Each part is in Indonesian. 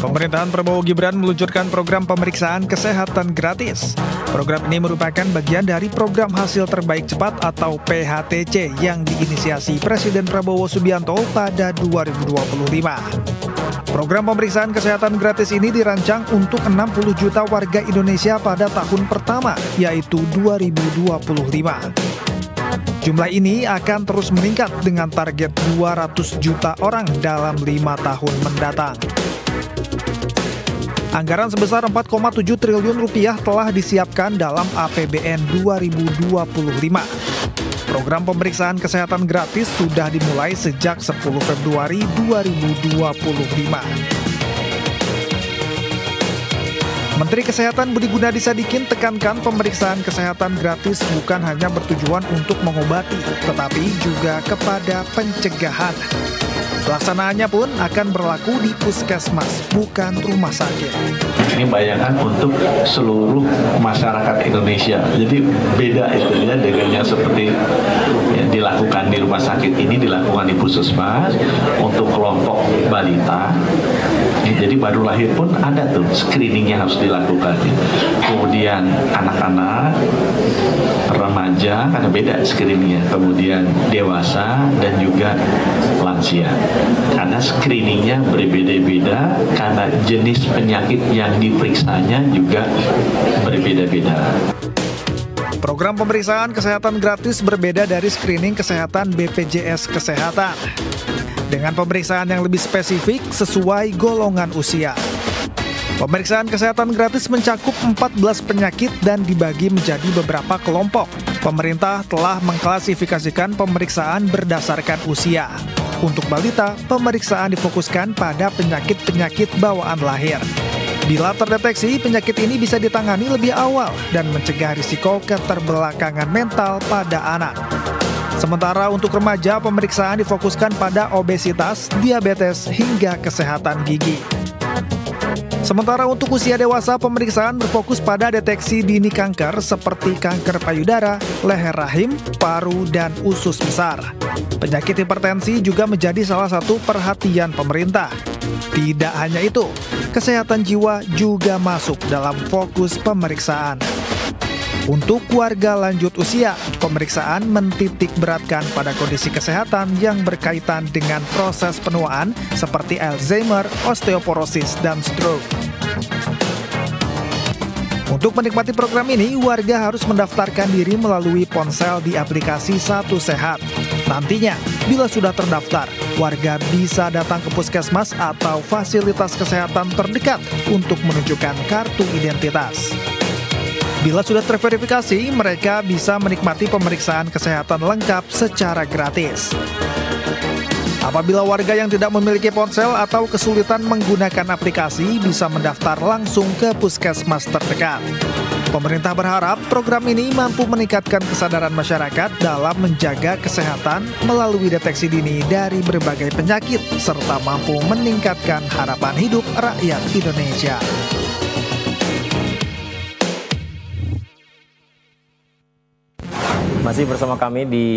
Pemerintahan Prabowo Gibran meluncurkan program pemeriksaan kesehatan gratis. Program ini merupakan bagian dari program hasil terbaik cepat atau PHTC yang diinisiasi Presiden Prabowo Subianto pada 2025. Program pemeriksaan kesehatan gratis ini dirancang untuk 60 juta warga Indonesia pada tahun pertama, yaitu 2025. Jumlah ini akan terus meningkat dengan target 200 juta orang dalam 5 tahun mendatang. Anggaran sebesar 4,7 triliun rupiah telah disiapkan dalam APBN 2025. Program pemeriksaan kesehatan gratis sudah dimulai sejak 10 Februari 2025. Menteri Kesehatan Budi Gunadi Sadikin tekankan pemeriksaan kesehatan gratis bukan hanya bertujuan untuk mengobati, tetapi juga kepada pencegahan. Pelaksanaannya pun akan berlaku di puskesmas, bukan rumah sakit. Ini bayangkan untuk seluruh masyarakat Indonesia. Jadi beda itu ya dengan yang seperti yang dilakukan di rumah sakit, ini dilakukan di puskesmas untuk kelompok balita. Jadi baru lahir pun ada tuh screeningnya harus dilakukan. Kemudian anak-anak, remaja karena beda screeningnya. Kemudian dewasa dan juga lansia. Karena screeningnya berbeda-beda karena jenis penyakit yang diperiksanya juga berbeda-beda. Program pemeriksaan kesehatan gratis berbeda dari screening kesehatan BPJS Kesehatan. Dengan pemeriksaan yang lebih spesifik sesuai golongan usia. Pemeriksaan kesehatan gratis mencakup 14 penyakit dan dibagi menjadi beberapa kelompok. Pemerintah telah mengklasifikasikan pemeriksaan berdasarkan usia. Untuk balita, pemeriksaan difokuskan pada penyakit-penyakit bawaan lahir. Bila terdeteksi, penyakit ini bisa ditangani lebih awal dan mencegah risiko keterbelakangan mental pada anak. Sementara untuk remaja, pemeriksaan difokuskan pada obesitas, diabetes, hingga kesehatan gigi. Sementara untuk usia dewasa, pemeriksaan berfokus pada deteksi dini kanker seperti kanker payudara, leher rahim, paru, dan usus besar. Penyakit hipertensi juga menjadi salah satu perhatian pemerintah. Tidak hanya itu, kesehatan jiwa juga masuk dalam fokus pemeriksaan. Untuk warga lanjut usia, pemeriksaan mentitik beratkan pada kondisi kesehatan yang berkaitan dengan proses penuaan seperti Alzheimer, osteoporosis, dan stroke. Untuk menikmati program ini, warga harus mendaftarkan diri melalui ponsel di aplikasi Satu Sehat. Nantinya, bila sudah terdaftar, warga bisa datang ke puskesmas atau fasilitas kesehatan terdekat untuk menunjukkan kartu identitas. Bila sudah terverifikasi, mereka bisa menikmati pemeriksaan kesehatan lengkap secara gratis. Apabila warga yang tidak memiliki ponsel atau kesulitan menggunakan aplikasi, bisa mendaftar langsung ke puskesmas terdekat. Pemerintah berharap program ini mampu meningkatkan kesadaran masyarakat dalam menjaga kesehatan melalui deteksi dini dari berbagai penyakit, serta mampu meningkatkan harapan hidup rakyat Indonesia. Masih bersama kami di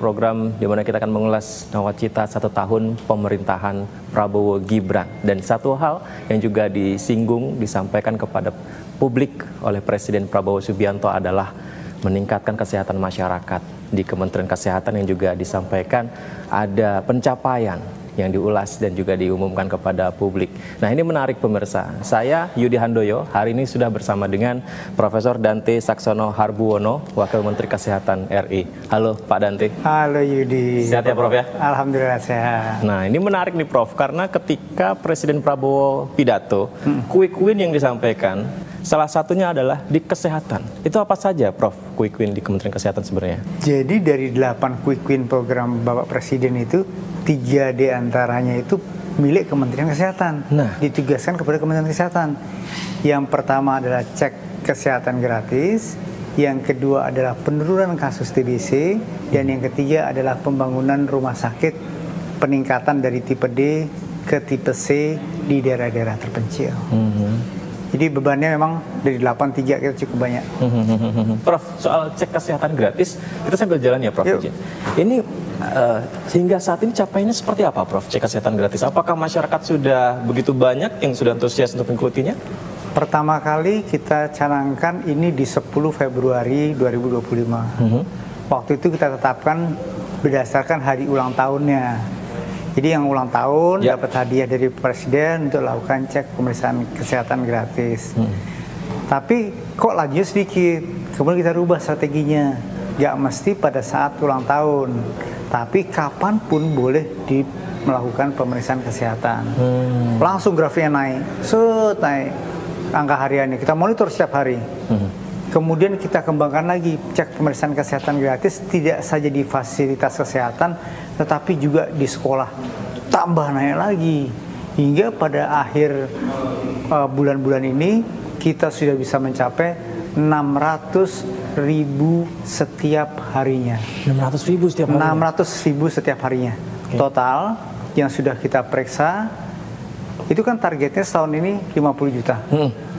program di mana kita akan mengulas nawacita 1 tahun pemerintahan Prabowo Gibran. Dan satu hal yang juga disampaikan kepada publik oleh Presiden Prabowo Subianto adalah meningkatkan kesehatan masyarakat. Di Kementerian Kesehatan yang juga disampaikan ada pencapaian yang diulas dan juga diumumkan kepada publik. Nah, ini menarik pemirsa. Saya Yudi Handoyo, hari ini sudah bersama dengan Profesor Dante Saxono Harbuwono, Wakil Menteri Kesehatan RI. Halo Pak Dante. Halo Yudi. Sehat ya Prof ya? Alhamdulillah sehat. Nah, ini menarik nih Prof, karena ketika Presiden Prabowo pidato, quick win yang disampaikan, salah satunya adalah di kesehatan. Itu apa saja Prof, quick win di Kementerian Kesehatan sebenarnya? Jadi dari 8 quick win program Bapak Presiden itu, 3 diantaranya itu milik Kementerian Kesehatan. Nah, ditugaskan kepada Kementerian Kesehatan. Yang pertama adalah cek kesehatan gratis, yang kedua adalah penurunan kasus TBC, dan yang ketiga adalah pembangunan rumah sakit, peningkatan dari tipe D ke tipe C di daerah-daerah terpencil. Jadi bebannya memang dari 8-3 kita cukup banyak. Prof, soal cek kesehatan gratis, kita sambil jalan ya Prof. Ini Sehingga saat ini capaiannya seperti apa, Prof? Cek kesehatan gratis. Apakah masyarakat sudah begitu banyak yang sudah antusias untuk mengikutinya? Pertama kali kita canangkan ini di 10 Februari 2025. Waktu itu kita tetapkan berdasarkan hari ulang tahunnya. Jadi yang ulang tahun dapat hadiah dari Presiden untuk lakukan cek pemeriksaan kesehatan gratis. Tapi kok lajunya sedikit, kemudian kita rubah strateginya. Gak mesti pada saat ulang tahun, tapi kapanpun boleh melakukan pemeriksaan kesehatan. Langsung grafiknya naik, naik angka hariannya. Kita monitor setiap hari. Kemudian kita kembangkan lagi cek pemeriksaan kesehatan gratis tidak saja di fasilitas kesehatan, tetapi juga di sekolah. Tambah naik lagi hingga pada akhir bulan-bulan ini kita sudah bisa mencapai 600.000 setiap harinya. 600.000 setiap harinya? 600.000 setiap harinya. Total yang sudah kita periksa itu kan targetnya setahun ini 50 juta.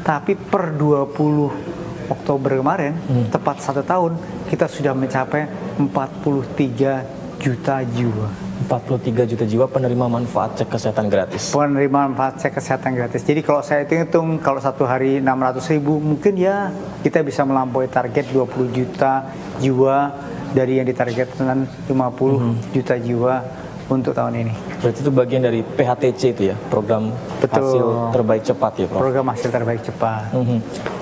Tapi per 20 Oktober kemarin, tepat 1 tahun, kita sudah mencapai 43 juta jiwa. 43 juta jiwa penerima manfaat cek kesehatan gratis. Penerima manfaat cek kesehatan gratis. Jadi kalau saya hitung, kalau satu hari 600.000, mungkin ya kita bisa melampaui target 20 juta jiwa dari yang ditargetkan 50 juta jiwa untuk tahun ini. Berarti itu bagian dari PHTC itu ya, program hasil terbaik cepat ya, Prof? Program hasil terbaik cepat.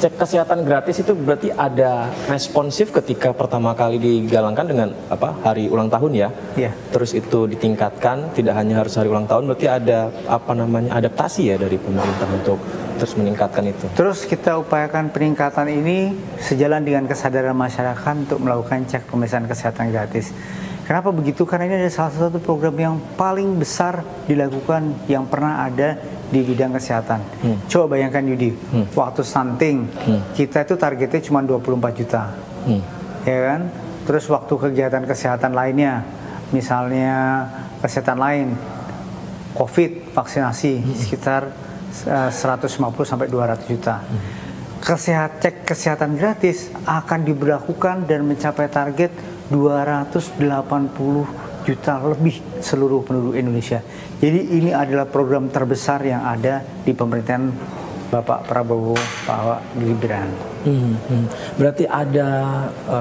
Cek kesehatan gratis itu berarti ada responsif ketika pertama kali digalangkan dengan hari ulang tahun ya? Iya. Terus itu ditingkatkan, tidak hanya harus hari ulang tahun, berarti ada adaptasi ya dari pemerintah untuk terus meningkatkan itu. Terus kita upayakan peningkatan ini sejalan dengan kesadaran masyarakat untuk melakukan cek pemeriksaan kesehatan gratis. Kenapa begitu? Karena ini adalah salah satu program yang paling besar dilakukan yang pernah ada di bidang kesehatan. Coba bayangkan Yudi, waktu stunting kita itu targetnya cuma 24 juta, ya kan? Terus waktu kegiatan kesehatan lainnya, misalnya kesehatan lain, COVID, vaksinasi sekitar 150 sampai 200 juta. Cek kesehatan gratis akan diberlakukan dan mencapai target 280 juta lebih seluruh penduduk Indonesia. Jadi ini adalah program terbesar yang ada di pemerintahan Bapak Prabowo, Pak Gibran. Berarti ada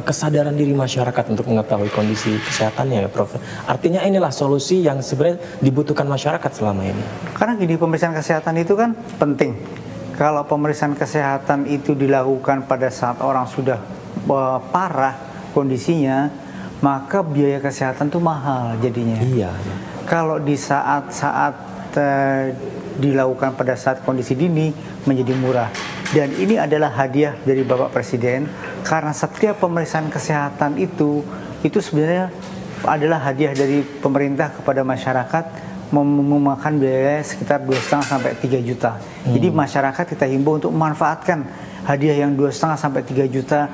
kesadaran diri masyarakat untuk mengetahui kondisi kesehatannya ya, Prof. Artinya inilah solusi yang sebenarnya dibutuhkan masyarakat selama ini. Karena gini, pemeriksaan kesehatan itu kan penting. Kalau pemeriksaan kesehatan itu dilakukan pada saat orang sudah parah kondisinya, maka biaya kesehatan tuh mahal jadinya. Iya. Kalau di saat-saat dilakukan pada saat kondisi dini menjadi murah. Dan ini adalah hadiah dari Bapak Presiden karena setiap pemeriksaan kesehatan itu sebenarnya adalah hadiah dari pemerintah kepada masyarakat, memakan biaya sekitar 2,5 sampai 3 juta. Jadi masyarakat kita himbau untuk memanfaatkan hadiah yang 2,5 sampai 3 juta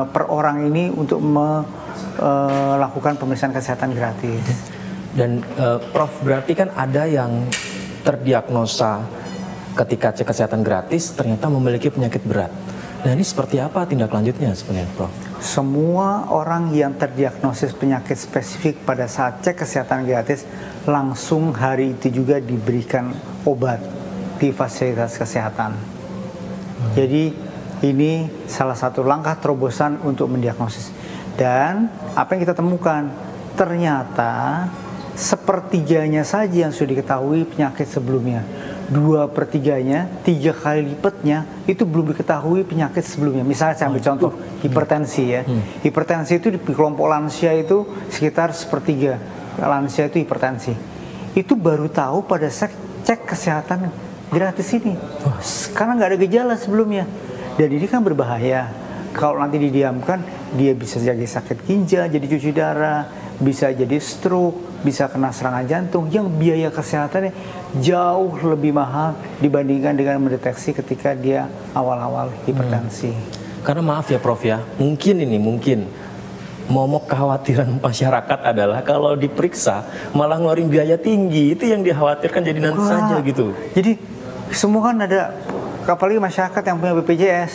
per orang ini untuk melakukan pemeriksaan kesehatan gratis. Dan Prof, berarti kan ada yang terdiagnosa ketika cek kesehatan gratis ternyata memiliki penyakit berat. Nah ini seperti apa tindak lanjutnya sebenarnya, Prof? Semua orang yang terdiagnosis penyakit spesifik pada saat cek kesehatan gratis langsung hari itu juga diberikan obat di fasilitas kesehatan. Jadi ini salah satu langkah terobosan untuk mendiagnosis. Dan apa yang kita temukan, ternyata sepertiganya saja yang sudah diketahui penyakit sebelumnya. 2/3-nya, 3 kali lipatnya itu belum diketahui penyakit sebelumnya. Misalnya saya ambil contoh hipertensi ya. Hipertensi itu di kelompok lansia itu sekitar 1/3 lansia itu hipertensi. Itu baru tahu pada saat cek kesehatan gratis ini, karena nggak ada gejala sebelumnya. Dan ini kan berbahaya. Kalau nanti didiamkan, dia bisa jadi sakit ginjal, jadi cuci darah, bisa jadi stroke, bisa kena serangan jantung, yang biaya kesehatannya jauh lebih mahal dibandingkan dengan mendeteksi ketika dia awal-awal hipertensi. Karena maaf ya Prof ya, mungkin momok kekhawatiran masyarakat adalah kalau diperiksa malah ngeluarin biaya tinggi, itu yang dikhawatirkan jadi nanti saja gitu. Jadi semua kan ada, apalagi masyarakat yang punya BPJS,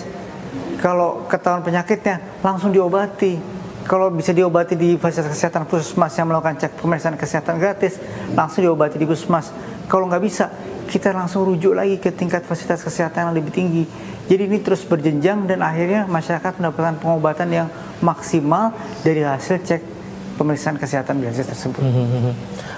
kalau ketahuan penyakitnya langsung diobati. kalau bisa diobati di fasilitas kesehatan puskesmas yang melakukan cek pemeriksaan kesehatan gratis, langsung diobati di puskesmas. Kalau nggak bisa, kita langsung rujuk lagi ke tingkat fasilitas kesehatan yang lebih tinggi. Jadi ini terus berjenjang dan akhirnya masyarakat mendapatkan pengobatan yang maksimal dari hasil cek pemeriksaan kesehatan gratis tersebut.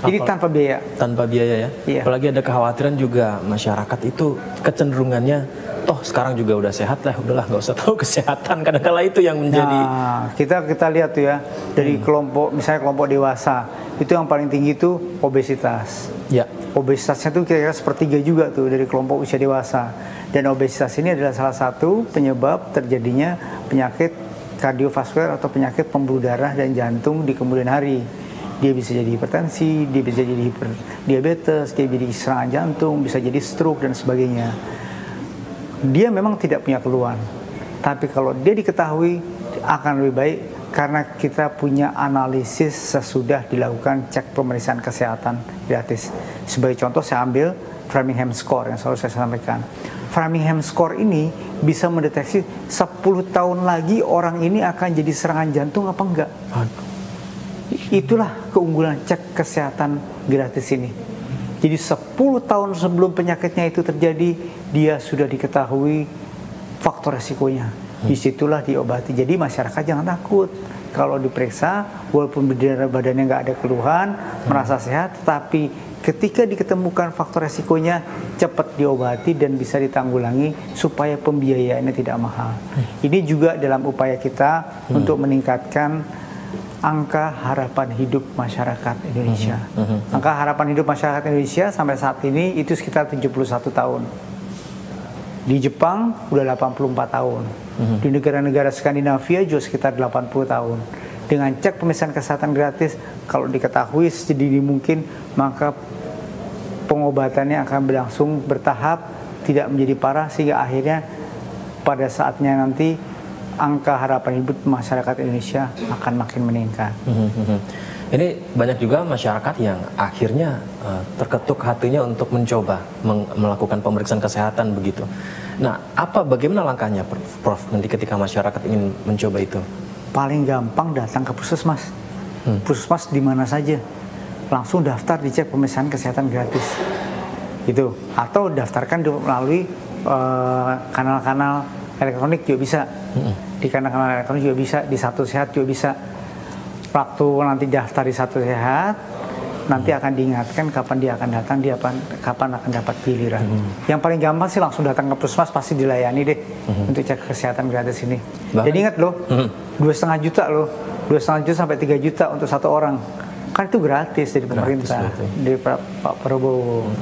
Jadi tanpa biaya. Tanpa biaya ya. Iya. Apalagi ada kekhawatiran juga masyarakat itu kecenderungannya, toh sekarang juga udah sehat lah, udahlah nggak usah tahu kesehatan. Kadang-kala itu yang menjadi. Nah, kita lihat tuh ya dari kelompok, misalnya kelompok dewasa, itu yang paling tinggi itu obesitas. Ya. Obesitasnya tuh kira-kira sepertiga juga tuh dari kelompok usia dewasa. Dan obesitas ini adalah salah satu penyebab terjadinya penyakit kardiovaskuler atau penyakit pembuluh darah dan jantung di kemudian hari. Dia bisa jadi hipertensi, dia bisa jadi diabetes, dia jadi serangan jantung, bisa jadi stroke dan sebagainya. Dia memang tidak punya keluhan, tapi kalau dia diketahui akan lebih baik karena kita punya analisis sesudah dilakukan cek pemeriksaan kesehatan gratis. Sebagai contoh saya ambil Framingham Score yang selalu saya sampaikan. Framingham Score ini bisa mendeteksi 10 tahun lagi orang ini akan jadi serangan jantung apa enggak. Itulah keunggulan cek kesehatan gratis ini. Jadi 10 tahun sebelum penyakitnya itu terjadi, dia sudah diketahui faktor resikonya. Disitulah diobati. Jadi masyarakat jangan takut. Kalau diperiksa, walaupun badannya nggak ada keluhan, merasa sehat, tapi ketika diketemukan faktor resikonya, cepat diobati dan bisa ditanggulangi supaya pembiayaannya tidak mahal. Ini juga dalam upaya kita untuk meningkatkan angka harapan hidup masyarakat Indonesia. Angka harapan hidup masyarakat Indonesia sampai saat ini itu sekitar 71 tahun. Di Jepang udah 84 tahun. Di negara-negara Skandinavia juga sekitar 80 tahun. Dengan cek pemeriksaan kesehatan gratis, kalau diketahui sedini mungkin, maka pengobatannya akan berlangsung bertahap, tidak menjadi parah, sehingga akhirnya pada saatnya nanti angka harapan hidup masyarakat Indonesia akan makin meningkat. Ini banyak juga masyarakat yang akhirnya terketuk hatinya untuk mencoba melakukan pemeriksaan kesehatan begitu. Nah, bagaimana langkahnya, Prof? Nanti ketika masyarakat ingin mencoba itu? Paling gampang datang ke puskesmas. Puskesmas di mana saja, langsung daftar dicek pemeriksaan kesehatan gratis. Gitu. Atau daftarkan melalui kanal-kanal elektronik juga bisa. Di kanal-kanal elektronik juga bisa, di Satu Sehat juga bisa. Waktu nanti daftar di Satu Sehat, nanti akan diingatkan kapan dia akan datang, kapan akan dapat giliran. Yang paling gampang sih langsung datang ke puskesmas, pasti dilayani deh untuk cek kesehatan gratis ini. Jadi ingat loh, 2,5 juta loh, 2,5 juta sampai 3 juta untuk satu orang. Kan itu gratis dari pemerintah, dari Pak Prabowo.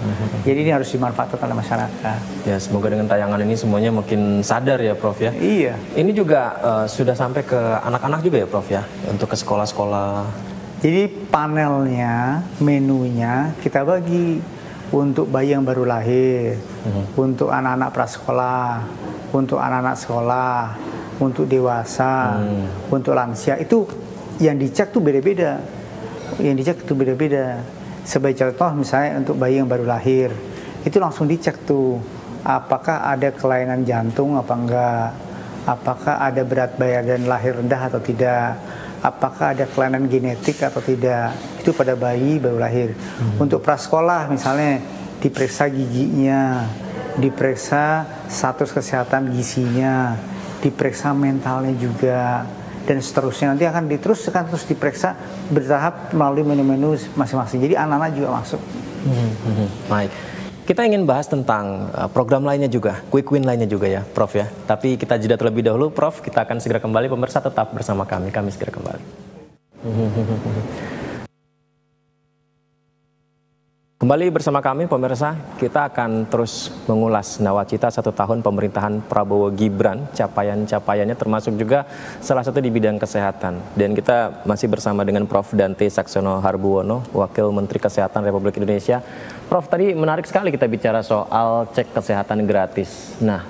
Jadi ini harus dimanfaatkan oleh masyarakat. Ya, semoga dengan tayangan ini semuanya makin sadar ya, Prof ya. Iya. Ini juga sudah sampai ke anak-anak juga ya, Prof ya, untuk ke sekolah-sekolah. Jadi panelnya, menunya kita bagi untuk bayi yang baru lahir, untuk anak-anak prasekolah, untuk anak-anak sekolah, untuk dewasa, untuk lansia. Itu yang dicek tuh beda-beda. Yang dicek itu beda-beda. Sebagai contoh misalnya untuk bayi yang baru lahir, itu langsung dicek tuh apakah ada kelainan jantung apa enggak, apakah ada berat badan lahir rendah atau tidak, apakah ada kelainan genetik atau tidak. Itu pada bayi baru lahir. Untuk prasekolah misalnya diperiksa giginya, diperiksa status kesehatan gizinya, diperiksa mentalnya juga, dan seterusnya. Nanti akan terus diperiksa bertahap melalui menu-menu masing-masing. Jadi anak-anak juga masuk. Baik. Kita ingin bahas tentang program lainnya juga, quick win lainnya juga ya, Prof ya. Tapi kita jeda terlebih dahulu, Prof. Kita akan segera kembali. Pemirsa tetap bersama kami. Kami segera kembali. Kembali bersama kami, pemirsa, kita akan terus mengulas nawacita 1 tahun pemerintahan Prabowo Gibran, capaian-capaiannya termasuk juga salah satu di bidang kesehatan. Dan kita masih bersama dengan Prof. Dante Saxono Harbuwono, Wakil Menteri Kesehatan Republik Indonesia. Prof, tadi menarik sekali kita bicara soal cek kesehatan gratis. Nah,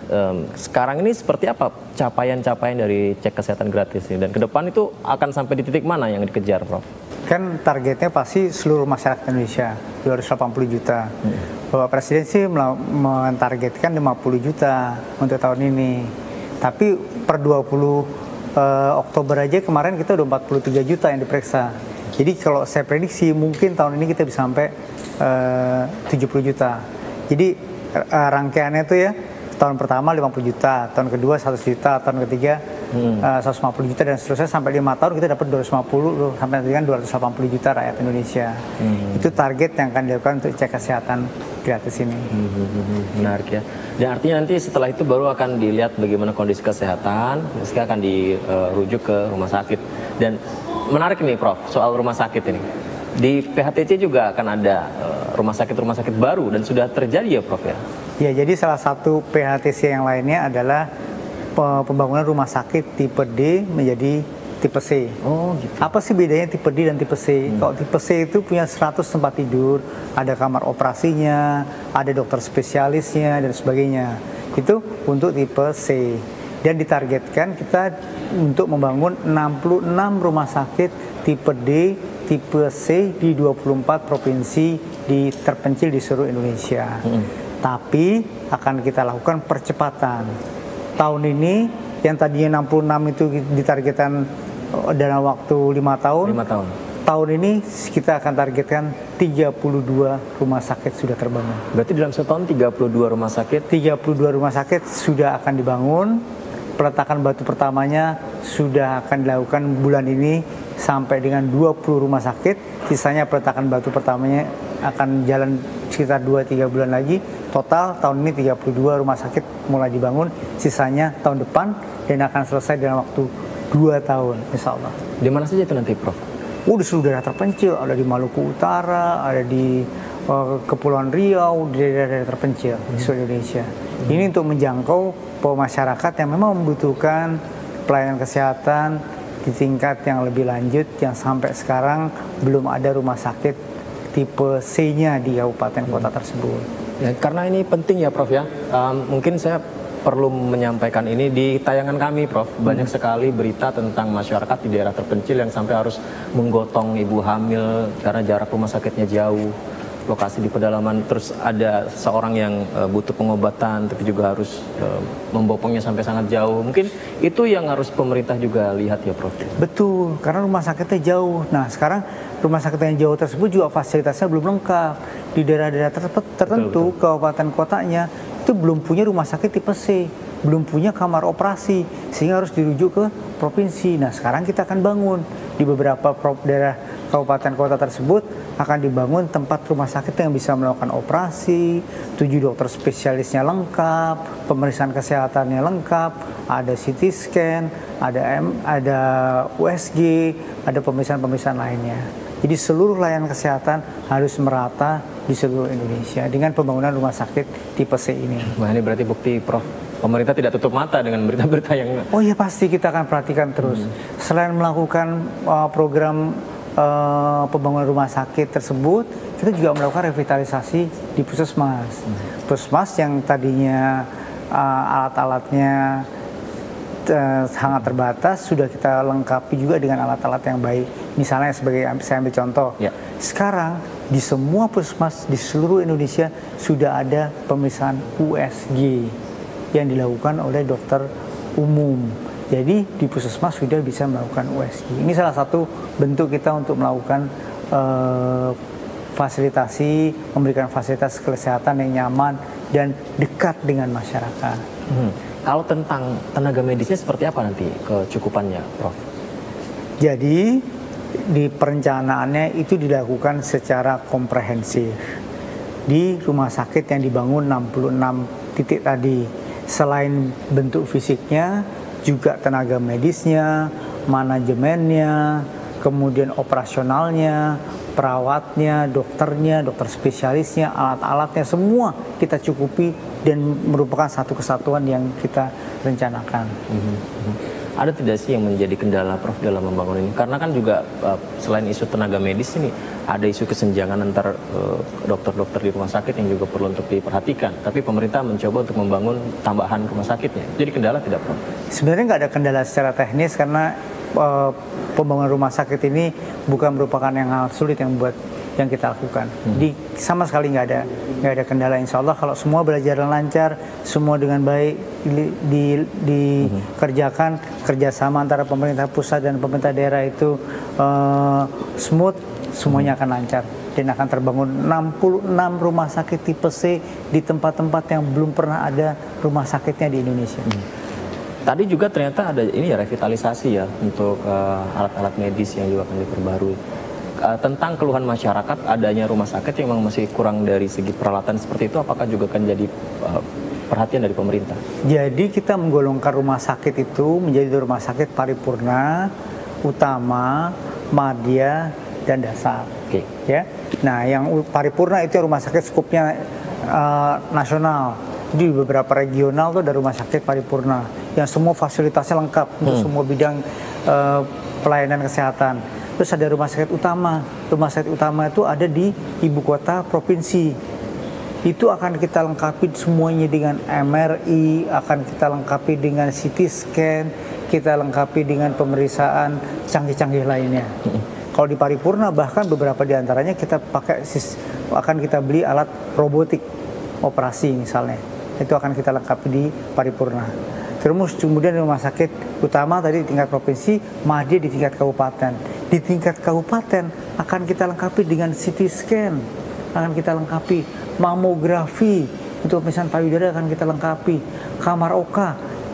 sekarang ini seperti apa capaian-capaian dari cek kesehatan gratis ini? Dan ke depan itu akan sampai di titik mana yang dikejar, Prof? Kan targetnya pasti seluruh masyarakat Indonesia 280 juta. Bapak Presiden sih mentargetkan 50 juta untuk tahun ini. Tapi per 20 Oktober aja kemarin kita udah 43 juta yang diperiksa. Jadi kalau saya prediksi mungkin tahun ini kita bisa sampai 70 juta. Jadi rangkaiannya itu ya, tahun pertama 50 juta, tahun kedua 100 juta, tahun ketiga 150 juta dan seterusnya sampai 5 tahun kita dapat 250 sampai nanti kan 280 juta rakyat Indonesia. Itu target yang akan dilakukan untuk cek kesehatan gratis ini. Menarik ya. Dan artinya nanti setelah itu baru akan dilihat bagaimana kondisi kesehatan, meski akan dirujuk ke rumah sakit. Dan menarik nih Prof, soal rumah sakit ini. Di PHTC juga akan ada rumah sakit baru dan sudah terjadi ya Prof ya? Ya, jadi salah satu PHTC yang lainnya adalah pembangunan rumah sakit tipe D menjadi tipe C. Oh gitu. Apa sih bedanya tipe D dan tipe C? Kalau tipe C itu punya 100 tempat tidur, ada kamar operasinya, ada dokter spesialisnya dan sebagainya. Itu untuk tipe C. Dan ditargetkan kita untuk membangun 66 rumah sakit tipe D, tipe C di 24 provinsi terpencil di seluruh Indonesia. Tapi akan kita lakukan percepatan. Tahun ini yang tadinya 66 itu ditargetkan dalam waktu 5 tahun. 5 tahun. Tahun ini kita akan targetkan 32 rumah sakit sudah terbangun. Berarti dalam setahun 32 rumah sakit? 32 rumah sakit sudah akan dibangun. Peletakan batu pertamanya sudah akan dilakukan bulan ini sampai dengan 20 rumah sakit. Sisanya peletakan batu pertamanya akan jalan sekitar 2-3 bulan lagi. Total tahun ini 32 rumah sakit mulai dibangun. Sisanya tahun depan dan akan selesai dalam waktu 2 tahun insya Allah. Di mana saja itu nanti Prof? Di seluruh daerah terpencil, ada di Maluku Utara, ada di Kepulauan Riau, di daerah-daerah terpencil di seluruh Indonesia. Ini untuk menjangkau masyarakat yang memang membutuhkan pelayanan kesehatan di tingkat yang lebih lanjut yang sampai sekarang belum ada rumah sakit tipe C-nya di kabupaten kota tersebut. Ya, karena ini penting ya Prof ya. Mungkin saya perlu menyampaikan ini di tayangan kami Prof. Banyak sekali berita tentang masyarakat di daerah terpencil yang sampai harus menggotong ibu hamil karena jarak rumah sakitnya jauh, lokasi di pedalaman, terus ada seorang yang butuh pengobatan tapi juga harus membopongnya sampai sangat jauh. Mungkin itu yang harus pemerintah juga lihat ya Prof. Betul, karena rumah sakitnya jauh. Nah sekarang rumah sakit yang jauh tersebut juga fasilitasnya belum lengkap. Di daerah-daerah tertentu, kabupaten kotanya itu belum punya rumah sakit tipe C, belum punya kamar operasi, sehingga harus dirujuk ke provinsi. Nah sekarang kita akan bangun di beberapa daerah kabupaten kota tersebut akan dibangun tempat rumah sakit yang bisa melakukan operasi, 7 dokter spesialisnya lengkap, pemeriksaan kesehatannya lengkap, ada CT scan, ada USG, ada pemeriksaan-pemeriksaan lainnya. Jadi seluruh layanan kesehatan harus merata di seluruh Indonesia dengan pembangunan rumah sakit tipe C ini. Wah ini berarti bukti Prof, pemerintah tidak tutup mata dengan berita-berita yang... Oh iya pasti kita akan perhatikan terus. Selain melakukan program pembangunan rumah sakit tersebut, kita juga melakukan revitalisasi di puskesmas. Puskesmas yang tadinya alat-alatnya sangat terbatas, sudah kita lengkapi juga dengan alat-alat yang baik. Misalnya sebagai saya ambil contoh, sekarang di semua puskesmas di seluruh Indonesia sudah ada pemeriksaan USG yang dilakukan oleh dokter umum. Jadi di puskesmas sudah bisa melakukan USG. Ini salah satu bentuk kita untuk melakukan fasilitasi, memberikan fasilitas kesehatan yang nyaman dan dekat dengan masyarakat. Kalau tentang tenaga medisnya seperti apa nanti kecukupannya, Prof? Jadi di perencanaannya itu dilakukan secara komprehensif. Di rumah sakit yang dibangun 66 titik tadi, selain bentuk fisiknya, juga tenaga medisnya, manajemennya, kemudian operasionalnya, perawatnya, dokternya, dokter spesialisnya, alat-alatnya, semua kita cukupi dan merupakan satu kesatuan yang kita rencanakan. Ada tidak sih yang menjadi kendala Prof dalam membangun ini? Karena kan juga selain isu tenaga medis ini, ada isu kesenjangan antar dokter-dokter di rumah sakit yang juga perlu untuk diperhatikan. Tapi pemerintah mencoba untuk membangun tambahan rumah sakitnya. Jadi kendala tidak Prof? Sebenarnya nggak ada kendala secara teknis karena pembangunan rumah sakit ini bukan merupakan yang hal sulit yang membuat yang kita lakukan. Jadi sama sekali nggak ada kendala. Insya Allah kalau semua berjalan lancar, semua dengan baik dikerjakan, kerjasama antara pemerintah pusat dan pemerintah daerah itu smooth, semuanya akan lancar. Dan akan terbangun 66 rumah sakit tipe C di tempat-tempat yang belum pernah ada rumah sakitnya di Indonesia. Tadi juga ternyata ada ini ya, revitalisasi ya untuk alat-alat medis yang juga akan diperbarui. Tentang keluhan masyarakat adanya rumah sakit yang memang masih kurang dari segi peralatan seperti itu, apakah juga akan jadi perhatian dari pemerintah? Jadi kita menggolongkan rumah sakit itu menjadi rumah sakit paripurna, utama, madya, dan dasar. Oke. Ya. Nah, yang paripurna itu rumah sakit skupnya nasional. Di beberapa regional tuh ada rumah sakit paripurna yang semua fasilitasnya lengkap untuk semua bidang pelayanan kesehatan. Terus ada rumah sakit utama. Rumah sakit utama itu ada di ibu kota provinsi. Itu akan kita lengkapi semuanya dengan MRI, akan kita lengkapi dengan CT scan, kita lengkapi dengan pemeriksaan canggih-canggih lainnya. Kalau di paripurna bahkan beberapa diantaranya kita akan kita beli alat robotik operasi misalnya. Itu akan kita lengkapi di paripurna. Terus kemudian rumah sakit utama tadi di tingkat provinsi, madya di tingkat kabupaten. Di tingkat kabupaten akan kita lengkapi dengan CT scan, akan kita lengkapi mamografi untuk pemeriksaan payudara akan kita lengkapi, kamar OK,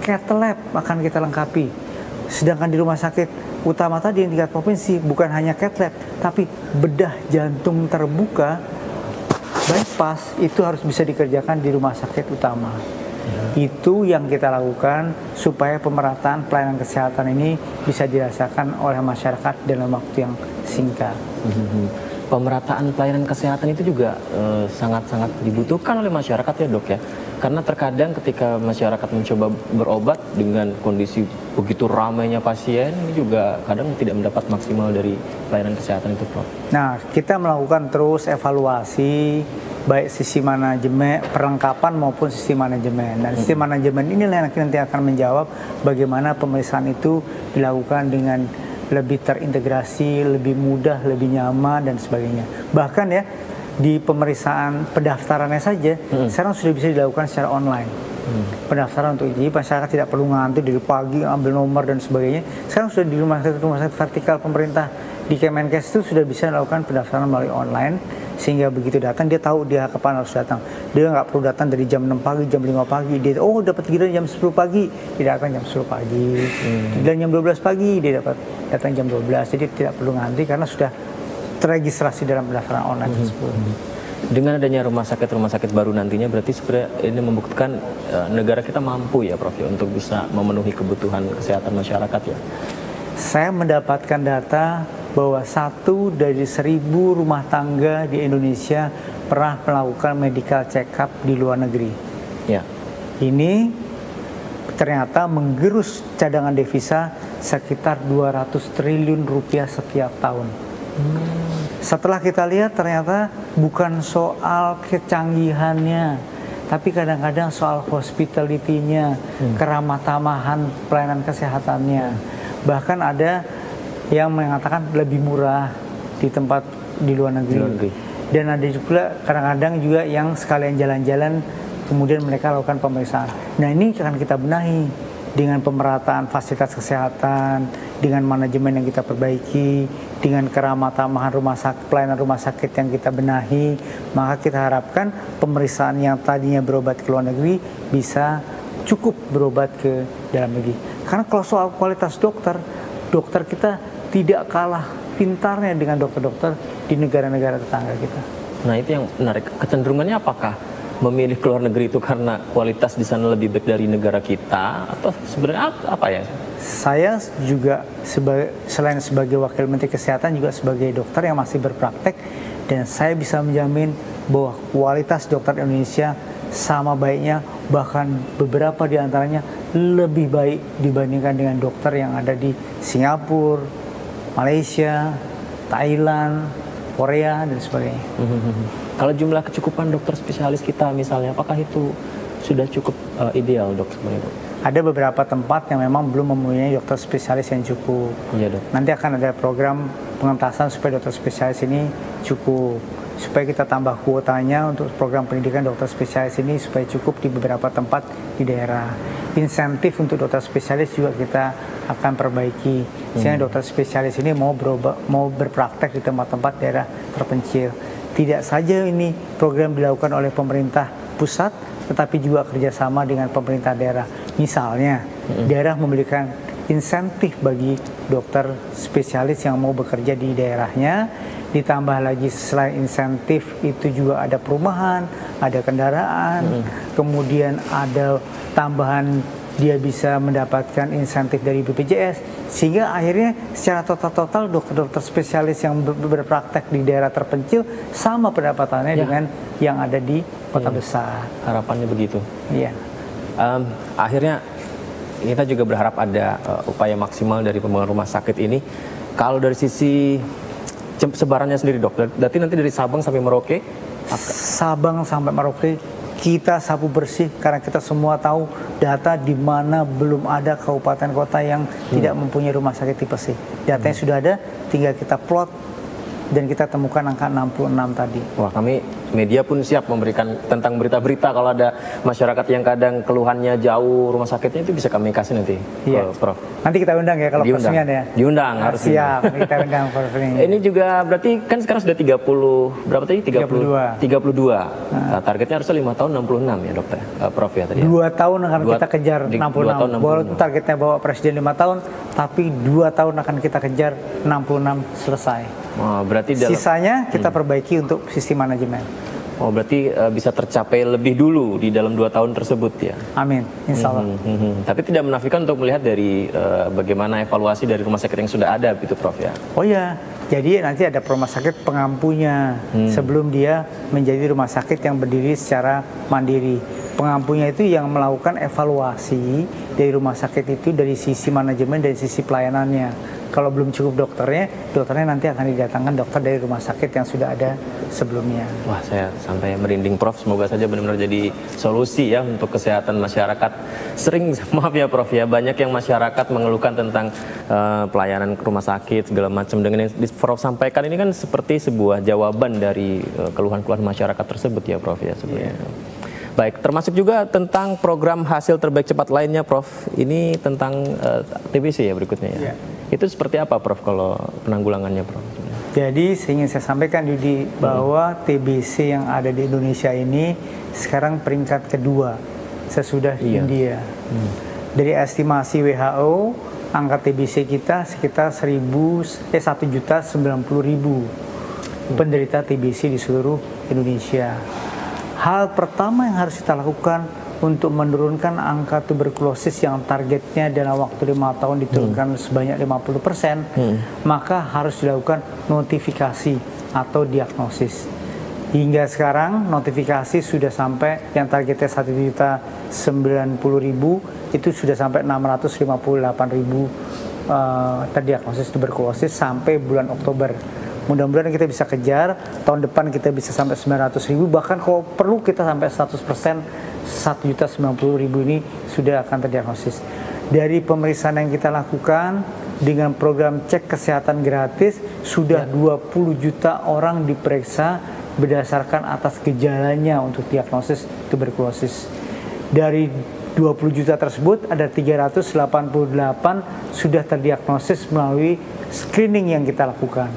cath lab akan kita lengkapi. Sedangkan di rumah sakit utama tadi yang tingkat provinsi bukan hanya cath lab, tapi bedah jantung terbuka, bypass itu harus bisa dikerjakan di rumah sakit utama. Itu yang kita lakukan supaya pemerataan pelayanan kesehatan ini bisa dirasakan oleh masyarakat dalam waktu yang singkat. Pemerataan pelayanan kesehatan itu juga sangat-sangat dibutuhkan oleh masyarakat ya dok ya. Karena terkadang ketika masyarakat mencoba berobat dengan kondisi begitu ramainya pasien, ini juga kadang tidak mendapat maksimal dari pelayanan kesehatan itu, Prof. Nah, kita melakukan terus evaluasi, baik sisi manajemen, perlengkapan maupun sisi manajemen. Dan sisi manajemen inilah yang nanti akan menjawab bagaimana pemeriksaan itu dilakukan dengan lebih terintegrasi, lebih mudah, lebih nyaman, dan sebagainya. Bahkan ya, di pemeriksaan pendaftarannya saja sekarang sudah bisa dilakukan secara online. Pendaftaran untuk jadi masyarakat tidak perlu ngantri dari pagi ambil nomor dan sebagainya. Sekarang sudah di rumah sakit vertikal pemerintah di Kemenkes itu sudah bisa melakukan pendaftaran melalui online, sehingga begitu datang dia tahu dia kapan harus datang. Dia nggak perlu datang dari jam 6 pagi, jam 5 pagi. Dia dapat giliran jam 10 pagi, dia datang jam 10 pagi. Dan jam 12 pagi dia dapat datang jam 12. Jadi tidak perlu ngantri karena sudah terregistrasi dalam pendaftaran online tersebut. Dengan adanya rumah sakit baru nantinya berarti sebenarnya ini membuktikan negara kita mampu ya Prof untuk bisa memenuhi kebutuhan kesehatan masyarakat ya. Saya mendapatkan data bahwa 1 dari 1.000 rumah tangga di Indonesia pernah melakukan medical check up di luar negeri. Ya. Ini ternyata menggerus cadangan devisa sekitar 200 triliun rupiah setiap tahun. Setelah kita lihat ternyata bukan soal kecanggihannya, tapi kadang-kadang soal hospitality-nya, keramah tamahan pelayanan kesehatannya. Bahkan ada yang mengatakan lebih murah di tempat di luar negeri. Dan ada juga kadang-kadang juga yang sekalian jalan-jalan kemudian mereka lakukan pemeriksaan. Nah, ini akan kita benahi dengan pemerataan fasilitas kesehatan, dengan manajemen yang kita perbaiki, dengan keramah tamahan pelayanan rumah sakit yang kita benahi, maka kita harapkan pemeriksaan yang tadinya berobat ke luar negeri bisa cukup berobat ke dalam negeri. Karena kalau soal kualitas dokter kita tidak kalah pintarnya dengan dokter-dokter di negara-negara tetangga kita. Nah, itu yang menarik. Kecenderungannya apakah memilih ke luar negeri itu karena kualitas di sana lebih baik dari negara kita, atau sebenarnya apa ya? Saya juga selain sebagai wakil Menteri Kesehatan juga sebagai dokter yang masih berpraktek, dan saya bisa menjamin bahwa kualitas dokter Indonesia sama baiknya, bahkan beberapa di antaranya lebih baik dibandingkan dengan dokter yang ada di Singapura, Malaysia, Thailand, Korea, dan sebagainya. Kalau jumlah kecukupan dokter spesialis kita misalnya, apakah itu sudah cukup ideal dok sebenarnya? Ada beberapa tempat yang memang belum mempunyai dokter spesialis yang cukup. Iya, dok. Nanti akan ada program pengentasan supaya dokter spesialis ini cukup, supaya kita tambah kuotanya untuk program pendidikan dokter spesialis ini supaya cukup di beberapa tempat di daerah. Insentif untuk dokter spesialis juga kita akan perbaiki, sehingga dokter spesialis ini mau berpraktek di tempat-tempat daerah terpencil. Tidak saja ini program dilakukan oleh pemerintah pusat, tetapi juga kerjasama dengan pemerintah daerah. Misalnya, daerah memberikan insentif bagi dokter spesialis yang mau bekerja di daerahnya, ditambah lagi selain insentif itu juga ada perumahan, ada kendaraan, kemudian ada tambahan dia bisa mendapatkan insentif dari BPJS, sehingga akhirnya secara total dokter-dokter spesialis yang berpraktek di daerah terpencil sama pendapatannya dengan yang ada di kota besar. Harapannya begitu. Iya. Akhirnya kita juga berharap ada upaya maksimal dari pembangunan rumah sakit ini. Kalau dari sisi sebarannya sendiri dokter, berarti nanti dari Sabang sampai Merauke? Sabang sampai Merauke kita sapu bersih, karena kita semua tahu data di mana belum ada kabupaten kota yang tidak mempunyai rumah sakit tipe C. Datanya sudah ada, tinggal kita plot dan kita temukan angka 66 tadi. Wah, kami media pun siap memberikan tentang berita-berita kalau ada masyarakat yang kadang keluhannya jauh rumah sakitnya, itu bisa kami kasih nanti, Prof. Nanti kita undang ya kalau peresmian ya. Diundang harus. Siap, kita undang Prof. Ini juga berarti kan sekarang sudah 30 berapa tadi? 32. Targetnya harusnya 5 tahun 66 ya, Dokter. Prof ya tadi. 2 tahun akan kita kejar 66. Walaupun targetnya Bapak Presiden 5 tahun, tapi 2 tahun akan kita kejar 66 selesai. Oh, berarti sisanya kita perbaiki untuk sistem manajemen. Oh, berarti bisa tercapai lebih dulu di dalam 2 tahun tersebut ya? Amin, insya Allah. Tapi tidak menafikan untuk melihat dari bagaimana evaluasi dari rumah sakit yang sudah ada gitu, Prof ya? Oh ya, jadi nanti ada rumah sakit pengampunya sebelum dia menjadi rumah sakit yang berdiri secara mandiri. Pengampunya itu yang melakukan evaluasi dari rumah sakit itu dari sisi manajemen, dari sisi pelayanannya. Kalau belum cukup dokternya nanti akan didatangkan dokter dari rumah sakit yang sudah ada sebelumnya. Wah, saya sampai merinding, Prof. Semoga saja benar-benar jadi solusi ya untuk kesehatan masyarakat. Sering, maaf ya Prof ya, banyak yang masyarakat mengeluhkan tentang pelayanan ke rumah sakit segala macam. Dengan yang Prof sampaikan ini kan seperti sebuah jawaban dari keluhan-keluhan masyarakat tersebut ya, Prof ya sebenarnya. Baik, termasuk juga tentang program hasil terbaik cepat lainnya, Prof. Ini tentang TBC ya berikutnya ya. Itu seperti apa, Prof, kalau penanggulangannya, Prof? Jadi ingin saya sampaikan Yudi bahwa TBC yang ada di Indonesia ini sekarang peringkat kedua sesudah India. Dari estimasi WHO, angka TBC kita sekitar 1.090.000 penderita TBC di seluruh Indonesia. Hal pertama yang harus kita lakukan untuk menurunkan angka tuberkulosis yang targetnya dalam waktu 5 tahun diturunkan sebanyak 50%, maka harus dilakukan notifikasi atau diagnosis. Hingga sekarang notifikasi sudah sampai yang targetnya 1.090.000 itu sudah sampai 658.000 terdiagnosis tuberkulosis sampai bulan Oktober. Mudah-mudahan kita bisa kejar, tahun depan kita bisa sampai 900.000, bahkan kalau perlu kita sampai 100%, 1.090.000 ini sudah akan terdiagnosis. Dari pemeriksaan yang kita lakukan dengan program cek kesehatan gratis, sudah 20 juta orang diperiksa berdasarkan atas gejalanya untuk diagnosis tuberkulosis. Dari 20 juta tersebut ada 388 sudah terdiagnosis melalui screening yang kita lakukan.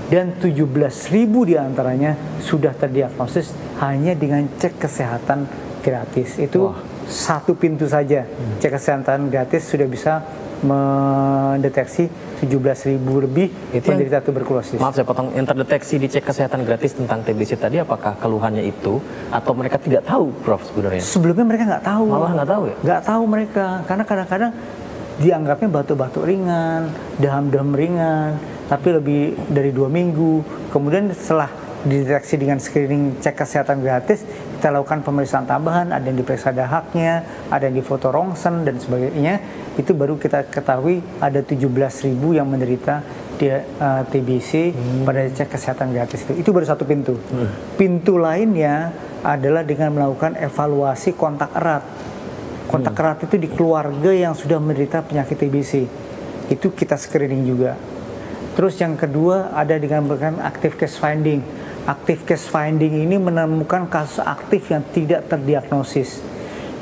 Dan 17.000 diantaranya sudah terdiagnosis hanya dengan cek kesehatan gratis. Itu satu pintu saja. Cek kesehatan gratis sudah bisa mendeteksi 17.000 lebih penderita tuberkulosis. Maaf saya potong, yang terdeteksi di cek kesehatan gratis tentang TBC tadi apakah keluhannya itu atau mereka tidak tahu, Prof, sebenarnya? Sebelumnya mereka nggak tahu. Malah nggak tahu ya? Nggak tahu mereka, karena kadang-kadang dianggapnya batuk-batuk ringan, demam-demam ringan, tapi lebih dari 2 minggu. Kemudian setelah dideteksi dengan screening cek kesehatan gratis, kita lakukan pemeriksaan tambahan, ada yang diperiksa dahaknya, ada yang difoto rongsen dan sebagainya. Itu baru kita ketahui ada 17.000 yang menderita TBC pada cek kesehatan gratis itu. Itu baru satu pintu. Pintu lainnya adalah dengan melakukan evaluasi kontak erat. Kontak erat itu di keluarga yang sudah menderita penyakit TBC. Itu kita screening juga. Terus yang kedua ada dengan melakukan active case finding. Active case finding ini menemukan kasus aktif yang tidak terdiagnosis.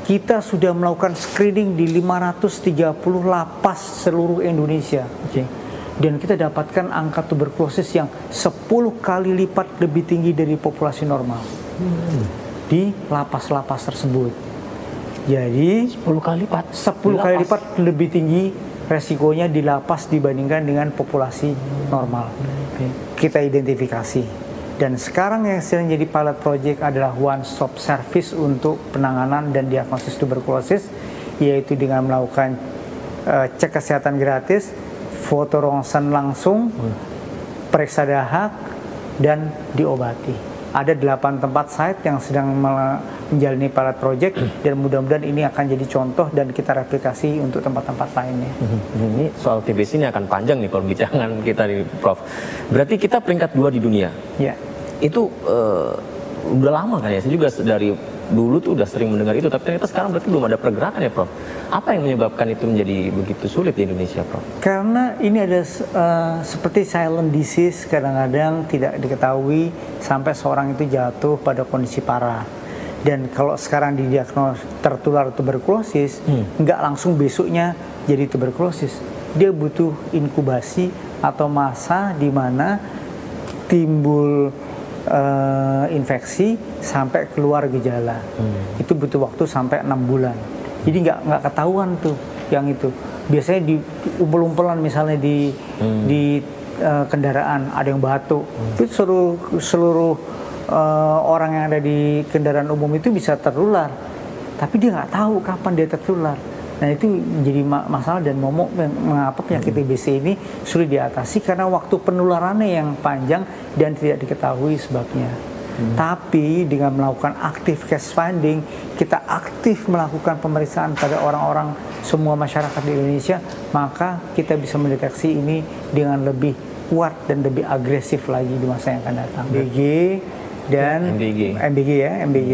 Kita sudah melakukan screening di 530 lapas seluruh Indonesia. Dan kita dapatkan angka tuberkulosis yang 10 kali lipat lebih tinggi dari populasi normal di lapas-lapas tersebut. Jadi 10 kali lipat. 10 kali lipat lebih tinggi resikonya di lapas dibandingkan dengan populasi normal. Kita identifikasi. Dan sekarang yang sedang jadi pilot project adalah one stop service untuk penanganan dan diagnosis tuberkulosis, yaitu dengan melakukan cek kesehatan gratis, foto ronsen langsung, periksa dahak, dan diobati. Ada 8 tempat site yang sedang menjalani pilot project, dan mudah-mudahan ini akan jadi contoh dan kita replikasi untuk tempat-tempat lainnya. Ini soal TBC ini akan panjang nih kalau bicara kita nih, Prof. Berarti kita peringkat 2 di dunia. Ya. Itu udah lama kan ya? Saya juga dari dulu tuh udah sering mendengar itu, tapi ternyata sekarang berarti belum ada pergerakan ya, Prof. Apa yang menyebabkan itu menjadi begitu sulit di Indonesia, Prof? Karena ini ada seperti silent disease, kadang-kadang tidak diketahui sampai seorang itu jatuh pada kondisi parah. Dan kalau sekarang didiagnos tertular tuberkulosis, nggak langsung besoknya jadi tuberkulosis. Dia butuh inkubasi atau masa di mana timbul infeksi sampai keluar gejala. Itu butuh waktu sampai 6 bulan. Jadi nggak ketahuan tuh yang itu. Biasanya di umpel-umpelan misalnya di kendaraan ada yang batuk. Itu seluruh orang yang ada di kendaraan umum itu bisa tertular. Tapi dia nggak tahu kapan dia tertular. Nah itu menjadi masalah, dan mengapa penyakit TBC ini sulit diatasi karena waktu penularannya yang panjang dan tidak diketahui sebabnya. Tapi dengan melakukan active case finding, kita aktif melakukan pemeriksaan pada orang-orang semua masyarakat di Indonesia, maka kita bisa mendeteksi ini dengan lebih kuat dan lebih agresif lagi di masa yang akan datang. MBG dan MBG,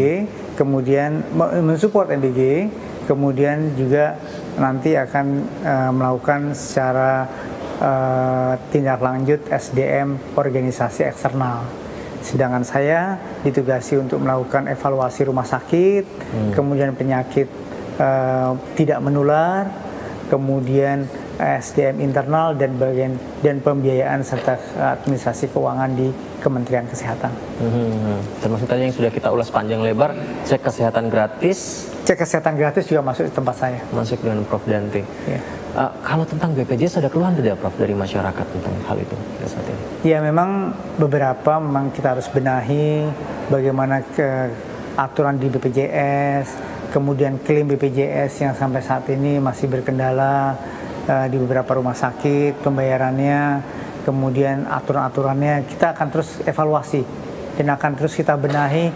kemudian mensupport MBG, kemudian juga nanti akan melakukan secara tindak lanjut SDM organisasi eksternal. Sedangkan saya ditugasi untuk melakukan evaluasi rumah sakit, kemudian penyakit tidak menular, kemudian SDM internal dan pembiayaan serta administrasi keuangan di Kementerian Kesehatan. Termasuk tadi yang sudah kita ulas panjang lebar, cek kesehatan gratis. Cek kesehatan gratis juga masuk di tempat saya. Masuk dengan Prof Dante. Ya. Kalau tentang BPJS ada keluhan tidak, Prof, dari masyarakat tentang hal itu saat ini? Ya memang beberapa kita harus benahi bagaimana aturan di BPJS, kemudian klaim BPJS yang sampai saat ini masih berkendala di beberapa rumah sakit, pembayarannya, kemudian aturan-aturannya kita akan terus evaluasi dan akan terus kita benahi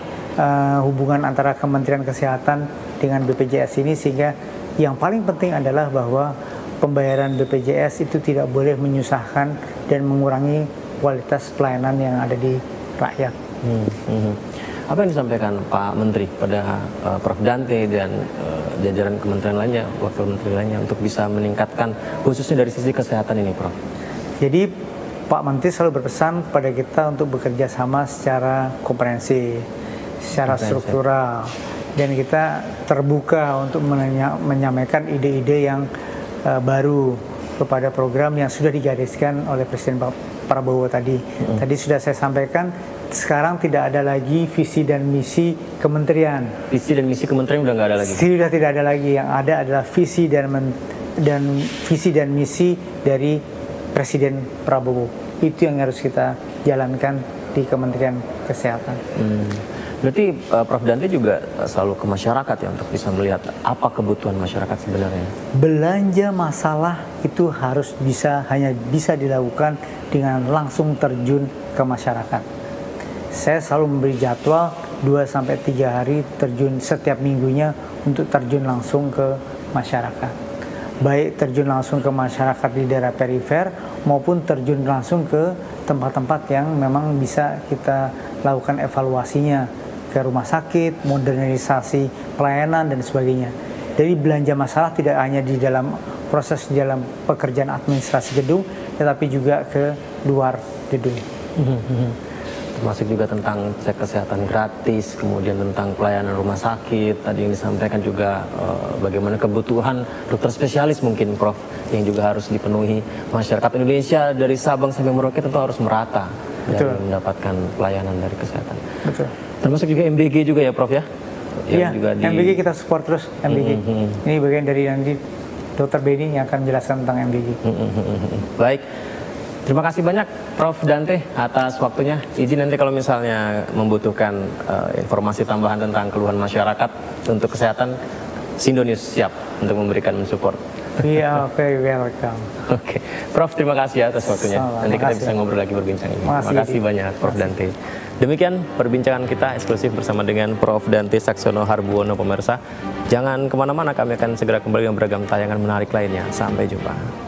hubungan antara Kementerian Kesehatan dengan BPJS ini, sehingga yang paling penting adalah bahwa pembayaran BPJS itu tidak boleh menyusahkan dan mengurangi kualitas pelayanan yang ada di rakyat. Apa yang disampaikan Pak Menteri pada Prof Dante dan jajaran kementerian lainnya, wakil menteri lainnya untuk bisa meningkatkan khususnya dari sisi kesehatan ini, Prof? Jadi Pak Menteri selalu berpesan kepada kita untuk bekerja sama secara komprehensif, secara struktural, dan kita terbuka untuk menyampaikan ide-ide yang baru kepada program yang sudah digariskan oleh Presiden Prabowo tadi. Tadi sudah saya sampaikan, sekarang tidak ada lagi visi dan misi kementerian. Visi dan misi kementerian udah nggak ada lagi? Sudah tidak ada lagi. Yang ada adalah visi visi dan misi dari Presiden Prabowo. Itu yang harus kita jalankan di Kementerian Kesehatan. Berarti Prof Dante juga selalu ke masyarakat ya untuk bisa melihat apa kebutuhan masyarakat sebenarnya. Belanja masalah itu hanya bisa dilakukan dengan langsung terjun ke masyarakat. Saya selalu memberi jadwal 2-3 hari terjun setiap minggunya untuk terjun langsung ke masyarakat. Baik terjun langsung ke masyarakat di daerah perifer maupun terjun langsung ke tempat-tempat yang memang bisa kita lakukan evaluasinya, ke rumah sakit, modernisasi pelayanan dan sebagainya. Jadi belanja masalah tidak hanya di dalam proses dalam pekerjaan administrasi gedung, tetapi juga ke luar gedung. Termasuk juga tentang cek kesehatan gratis, kemudian tentang pelayanan rumah sakit, tadi yang disampaikan juga bagaimana kebutuhan dokter spesialis mungkin Prof, yang juga harus dipenuhi masyarakat Indonesia dari Sabang sampai Merauke tentu harus merata dan mendapatkan pelayanan dari kesehatan. Betul. Termasuk juga MBG juga ya Prof ya? Iya, MBG kita support terus, MBG. Ini bagian dari nanti Dr. Benny yang akan menjelaskan tentang MBG. Baik. Terima kasih banyak Prof Dante atas waktunya. Izin nanti kalau misalnya membutuhkan informasi tambahan tentang keluhan masyarakat untuk kesehatan, Sindo News siap untuk memberikan mensupport. Iya, very welcome. Oke, Prof terima kasih atas waktunya. Nanti kita bisa ngobrol lagi berbincang ini. Terima kasih banyak Prof Dante. Demikian perbincangan kita eksklusif bersama dengan Prof Dante Saxono Harbuono pemirsa. Jangan kemana-mana, kami akan segera kembali dengan beragam tayangan menarik lainnya. Sampai jumpa.